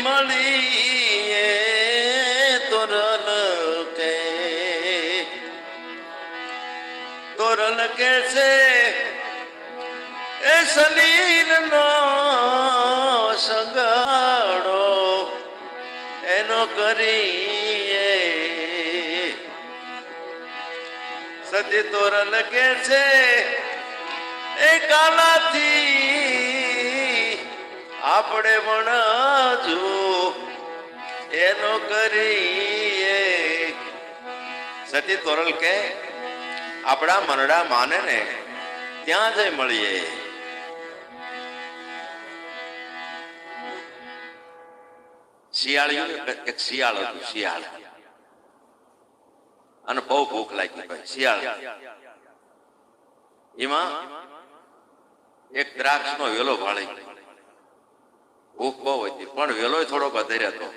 મળી તોરલ કે છે એ સલીલ નો સગાડો એનો કરીએ સતી તોરલ કે છે એ કાલાથી આપણે વણજુ એનો કરીએ સતી તોરલ કે આપણા મનડા માને ને ત્યાં જઈ મળીએ શિયાળિયું એક શિયાળ હતું શિયાળ અને બહુ ભૂખ લાગી ભાઈ શિયાળ એમાં એક દ્રાક્ષ નો વેલો ભાળી ભૂખ બહુ હતી પણ વેલો થોડોક વધારે હતો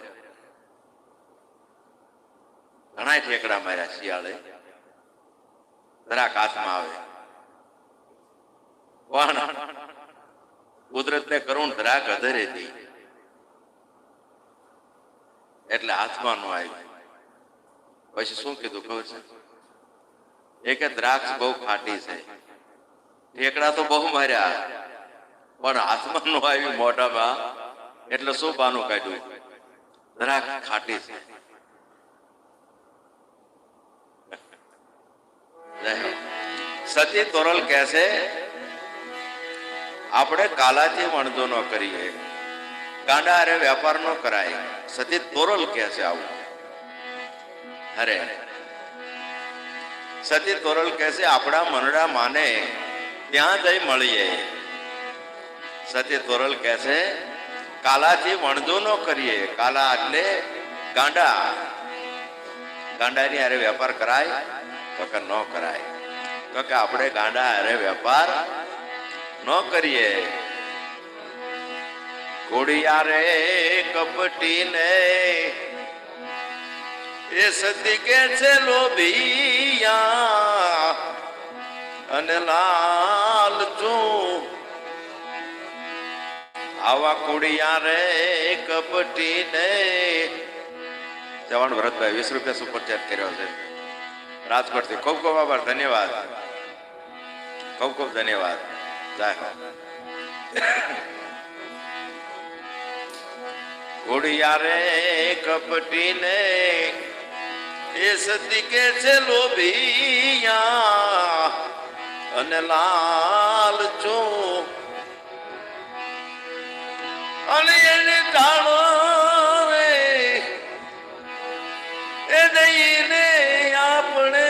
ઘણા ઠેકડા માર્યા શિયાળે દ્રાક હાથમાં આવે પણ કુદરત ને કરુણ દ્રાક અધરે હતી એટલે હાથમાં નો આવી પછી શું કીધું ખબર છે એ કે દ્રાક્ષ બહુ ખાટી છે ઠેકડા તો બહુ માર્યા પણ હાથમાં નો આવી મોઢામાં એટલે શું બાનું કાઢ્યું દ્રાક્ષ ખાટી છે સતી તોરલ કહે છે આપણે કાલાથી વણજો ન કરીએ ગાંડા અરે વેપાર ન કરાય સતી તોરલ કહે છે આવું અરે સતી તોરલ કહે છે આપણા મનડા માને ત્યાં જઈ મળીએ સતી તોરલ કહે છે કાલાથી વણજો ન કરીએ કાલા એટલે ગાંડા ગાંડાની અરે વેપાર કરાય તો કે ન કરાય તો કે આપણે ગાંડા અરે વેપાર ન કરીએ ઘોડિયા રે કપટી ને એ સતી કે છે લોભિયા અને લાલચું આવા કુડિયા રે કપટી ને જવાન ભરતભાઈ 20 રૂપિયા સુપર ચેટ કર્યો છે રાજકોટ થી ખૂબ ખૂબ આભાર ધન્યવાદ ખૂબ ખૂબ ધન્યવાદ જય હો ઘોડિયા રે કપટી ને એ સતી કે છે લોભિયા અને લાલચું અને એને જાણો રે એ દઈને આપણે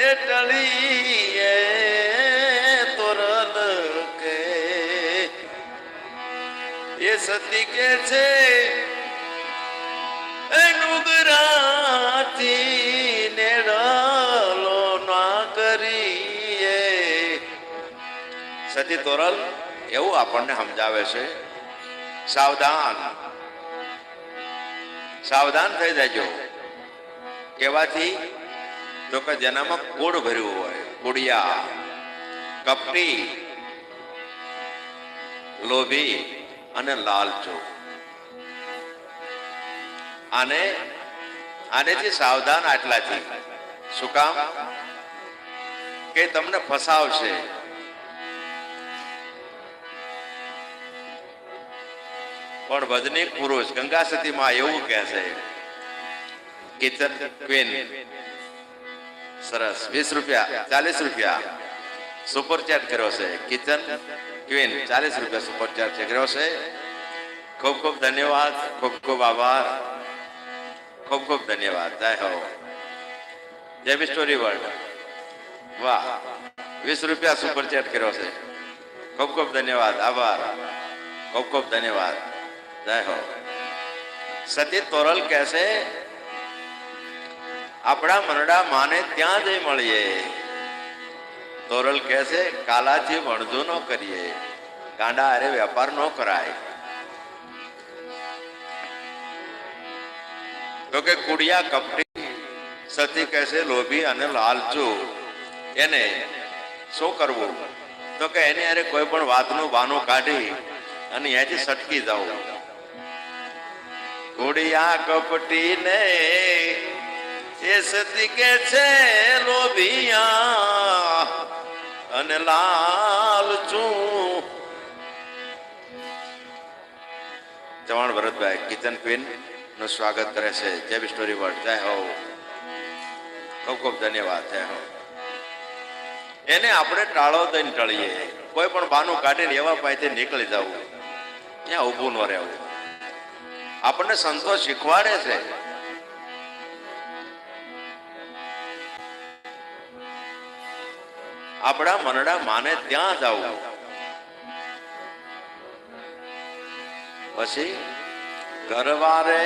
એ ટળીએ તોરલ કે એ સતી કે છે એ ડુગરાથી નેડલો ના કરીએ સતી તોરલ એવું આપણને સમજાવે છે સાવધાન સાવધાન થઈ જજો કેવાથી તો કે જેનામાં કુળ ભર્યું હોય કુડિયા કપટી લોભી અને લાલચુ આનેથી સાવધાન આટલાથી શું કામ કે તમને ફસાવશે પણ ભજનીક પુરુષ ગંગા સતી માં એવું કહે છે કિચન ક્વીન સરસ 20 રૂપિયા 40 રૂપિયા સુપર ચેટ કર્યો છે કિચન ક્વીન 40 રૂપિયા સુપર ચેટ કર્યો છે ખૂબ ખૂબ ધન્યવાદ ખૂબ ખૂબ આભાર ખૂબ ખૂબ ધન્યવાદ જય હો જય બી સ્ટોરી વર્લ્ડ વાહ 20 રૂપિયા સુપર ચેટ કર્યો છે ખૂબ ખૂબ ધન્યવાદ આભાર ખૂબ ખૂબ ધન્યવાદ જય હો સતી તોરલ કહેશે આપણા મનડા માને ત્યાં જઈ મળીએ તોરલ કહેશે કાલાથી વણજો ન કરીએ ગાંડા અરે વેપાર ન કરાય તો કે કુડિયા કપટી સતી કહેશે લોભી અને લાલચુ એને શું કરવું તો કે એને અરે કોઈ પણ વાતનું બાનું કાઢી અને અહીંયાથી સટકી જવું ઘોડિયા કપટી ને એ સતી કે છે લોભિયા અને લાલ ચું. ચવાણ ભરતભાઈ કિચન ક્વીન નું સ્વાગત કરે છે. જય બી સ્ટોરી વર્લ્ડ. જય હો. ખૂબ ખૂબ ધન્યવાદ. જય હો. એને આપણે ટાળો દઈને ટળીએ. કોઈ પણ બાનું કાઢીને એવા પાસેથી નીકળી જવું, ત્યાં ઊભું ન રહેવું. આપણને સંતો શીખવાડે છે. આપણા મનડા માને ત્યાં જવું. પછી ઘરવારે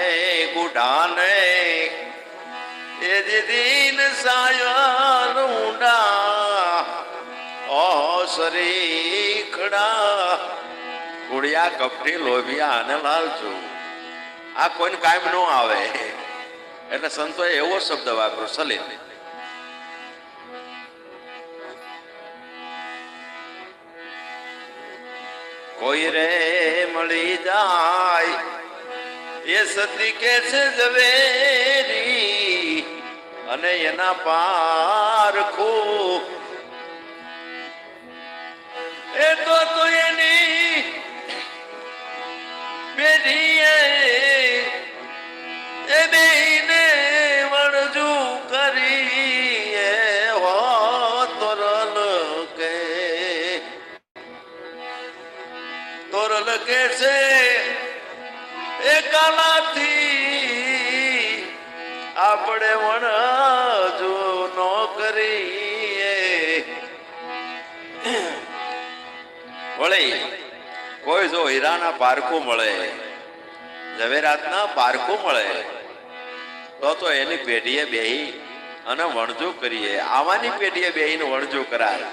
ગુડાને એ દીન સાયર ઊંડા ઓ સરીખડા કુડિયા કપટી લોભિયા અને લાલચુ. આ કોઈને કાયમ ન આવે એટલે સંતોએ એવો શબ્દ વાપર્યો સલીલ. કોઈ રે મળી જાય એ સતી કે છે ઝવેરી અને એના પારખું એ તો એની બેઠીએ એ બેને વણજુ કરી હો તોરલ કે તોરલ કે છે એ કાલાથી આપણે વણજુ નો કરીએ. વળી કોઈ જો હીરાના પારખું મળે, ઝવેરાતના પારખું મળે તો એની પેઢીએ બેહી અને વણજુ કરીએ. આવાની પેઢીએ બેહીને વણજુ કરાય.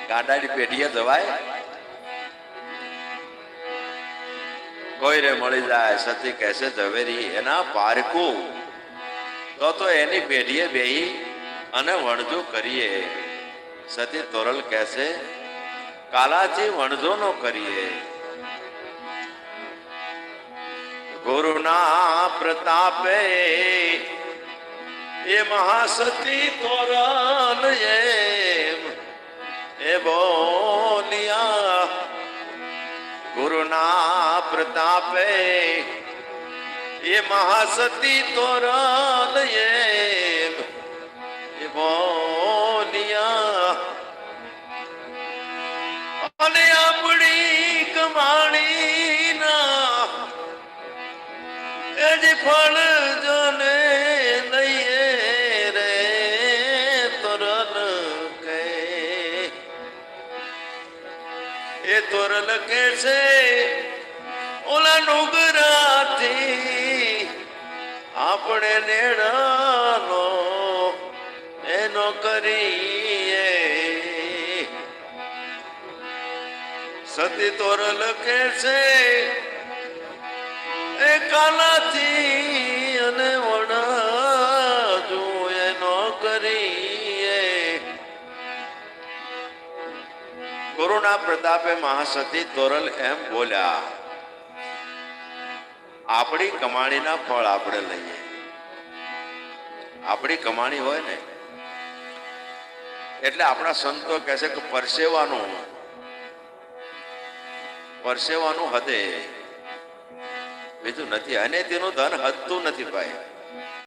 ગાડાની પેઢીએ જવાય? કોઈ રે મળી જાય સતી કહેશે ઝવેરી એના પારખું તો એની પેઢીએ બેહી અને વણજુ કરીએ. સતી તોરલ કહેશે કાલાથી વણજો નો કરીએ. ગુરુના પ્રતાપે એ મહાસતી તોરલ એ બોલિયા. ગુરુના પ્રતાપે એ મહાસતી તોરલ એ બોલિયા. અને આપણી કમાણી ના એ જ ફળ જોને લઈએ રે તોરલ કે એ તોરલ કે છે ઓલા નુગરાથી આપણે નેડાનો એનો કરીએ. સતી તોરલ કે છે એ કાલાથી અને વણજુ એનો કરીએ. ગુરુના પ્રતાપે મહાસતી તોરલ એમ બોલ્યા આપણી કમાણીના ફળ આપણે લઈએ. આપણી કમાણી હોય ને એટલે આપણા સંતો કહે છે કે પરસેવાનું હદે બીજું નથી. અને તેનું ધન હદતું નથી ભાઈ.